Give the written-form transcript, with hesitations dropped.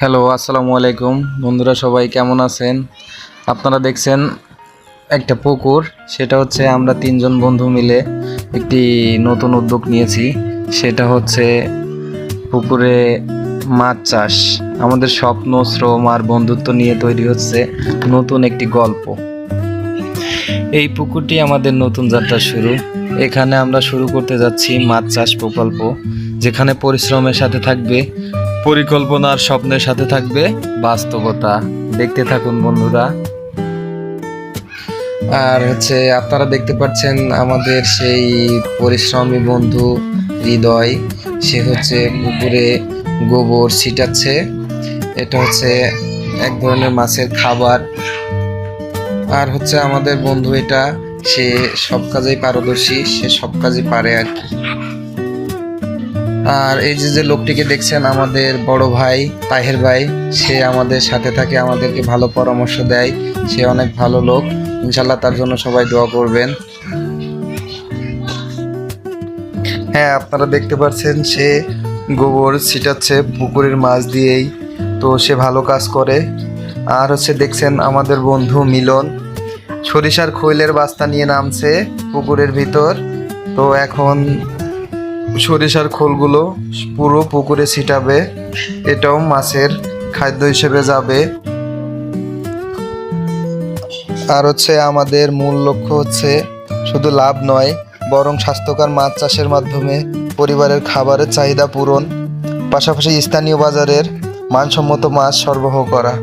Hello, আসসালামু আলাইকুম বন্ধুরা, সবাই কেমন আছেন? আপনারা দেখছেন একটা পুকুর, সেটা হচ্ছে আমরা তিনজন বন্ধু মিলে একটি নতুন উদ্যোগ নিয়েছি। সেটা হচ্ছে পুকুরে মাছ চাষ। আমাদের স্বপ্ন, শ্রম আর বন্ধুত্ব নিয়ে তৈরি হচ্ছে নতুন একটি গল্প। এই পুকুরটি আমাদের নতুন যাত্রা শুরু। এখানে আমরা শুরু করতে যাচ্ছি মাছ চাষ প্রকল্প, যেখানে পরিশ্রমের সাথে থাকবে পরিকল্পনা আর স্বপ্নের সাথে থাকবে বাস্তবতা। দেখতে থাকুন বন্ধুরা। আর হচ্ছে আপনারা দেখতে পাচ্ছেন আমাদের সেই পরিশ্রমী বন্ধু হৃদয়, সে হচ্ছে পুকুরে গোবর ছিটাচ্ছে। এটা হচ্ছে এক ধরনের মাছের খাবার। আর হচ্ছে আমাদের বন্ধু এটা, সে সব কাজেই পারদর্শী, সে সব কাজই পারে আর কি। আর এই যে লোকটিকে দেখছেন, আমাদের বড় ভাই তাহের ভাই, সে আমাদের সাথে থাকে, আমাদেরকে ভালো পরামর্শ দেয়। সে অনেক ভালো লোক, ইনশাল্লাহ তার জন্য সবাই দোয়া করবেন। হ্যাঁ, আপনারা দেখতে পাচ্ছেন সে গোবর ছিটাচ্ছে পুকুরের মাছ দিয়েই, তো সে ভালো কাজ করে। আর হচ্ছে দেখছেন আমাদের বন্ধু মিলন সরিষার খৈলের বস্তা নিয়ে নামছে পুকুরের ভিতর। তো এখন সরিষার খোলগুলো পুরো পুকুরে ছিটাবে, এটাও মাছের খাদ্য হিসেবে যাবে। আর হচ্ছে আমাদের মূল লক্ষ্য হচ্ছে শুধু লাভ নয়, বরং স্বাস্থ্যকর মাছ চাষের মাধ্যমে পরিবারের খাবারের চাহিদা পূরণ, পাশাপাশি স্থানীয় বাজারের মানসম্মত মাছ সরবরাহ করা।